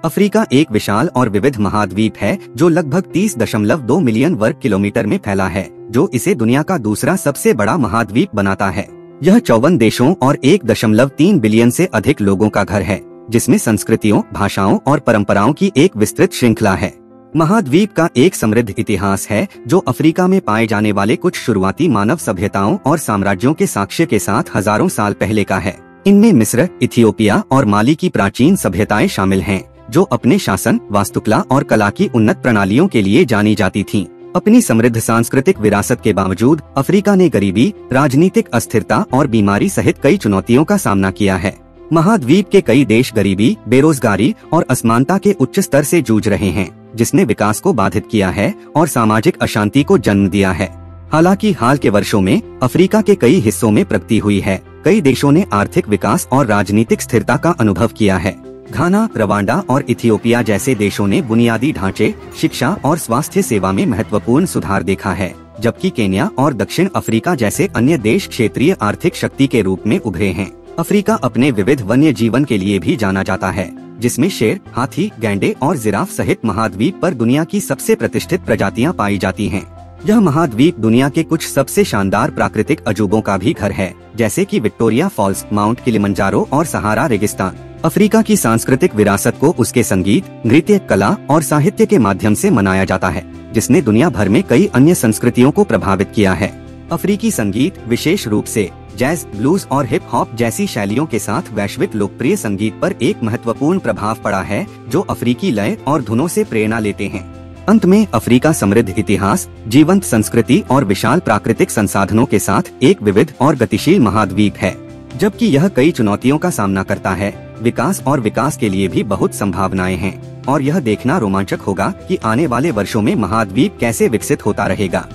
Africa एक विशाल और विविध महाद्वीप है जो लगभग 30.2 मिलियन वर्ग किलोमीटर में फैला है, जो इसे दुनिया का दूसरा सबसे बड़ा महाद्वीप बनाता है। यह 54 देशों और 1.3 बिलियन से अधिक लोगों का घर है, जिसमें संस्कृतियों, भाषाओं और परंपराओं की एक विस्तृत श्रृंखला है। महाद्वीप का एक समृद्ध इतिहास है जो अफ्रीका में पाए जाने वाले कुछ शुरुआती मानव सभ्यताओं और साम्राज्यों के साक्ष्य के साथ हजारों साल पहले का है। इनमें मिस्र, इथियोपिया और माली की प्राचीन सभ्यताएं शामिल हैं, जो अपने शासन, वास्तुकला और कला की उन्नत प्रणालियों के लिए जानी जाती थीं। अपनी समृद्ध सांस्कृतिक विरासत के बावजूद अफ्रीका ने गरीबी, राजनीतिक अस्थिरता और बीमारी सहित कई चुनौतियों का सामना किया है। महाद्वीप के कई देश गरीबी, बेरोजगारी और असमानता के उच्च स्तर से जूझ रहे हैं, जिसने विकास को बाधित किया है और सामाजिक अशांति को जन्म दिया है। हालांकि हाल के वर्षों में अफ्रीका के कई हिस्सों में प्रगति हुई है। कई देशों ने आर्थिक विकास और राजनीतिक स्थिरता का अनुभव किया है। घाना, रवांडा और इथियोपिया जैसे देशों ने बुनियादी ढांचे, शिक्षा और स्वास्थ्य सेवा में महत्वपूर्ण सुधार देखा है, जबकि केन्या और दक्षिण अफ्रीका जैसे अन्य देश क्षेत्रीय आर्थिक शक्ति के रूप में उभरे हैं। अफ्रीका अपने विविध वन्य जीवन के लिए भी जाना जाता है, जिसमें शेर, हाथी, गैंडे और जिराफ सहित महाद्वीप पर दुनिया की सबसे प्रतिष्ठित प्रजातियां पाई जाती हैं। यह महाद्वीप दुनिया के कुछ सबसे शानदार प्राकृतिक अजूबों का भी घर है, जैसे कि विक्टोरिया फॉल्स, माउंट किलिमंजारो और सहारा रेगिस्तान। अफ्रीका की सांस्कृतिक विरासत को उसके संगीत, नृत्य, कला और साहित्य के माध्यम से मनाया जाता है, जिसने दुनिया भर में कई अन्य संस्कृतियों को प्रभावित किया है। अफ्रीकी संगीत, विशेष रूप से जैज, ब्लूज और हिप हॉप जैसी शैलियों के साथ वैश्विक लोकप्रिय संगीत पर एक महत्वपूर्ण प्रभाव पड़ा है, जो अफ्रीकी लय और धुनों से प्रेरणा लेते हैं। अंत में अफ्रीका समृद्ध इतिहास, जीवंत संस्कृति और विशाल प्राकृतिक संसाधनों के साथ एक विविध और गतिशील महाद्वीप है। जबकि यह कई चुनौतियों का सामना करता है, विकास के लिए भी बहुत संभावनाएं हैं, और यह देखना रोमांचक होगा कि आने वाले वर्षों में महाद्वीप कैसे विकसित होता रहेगा।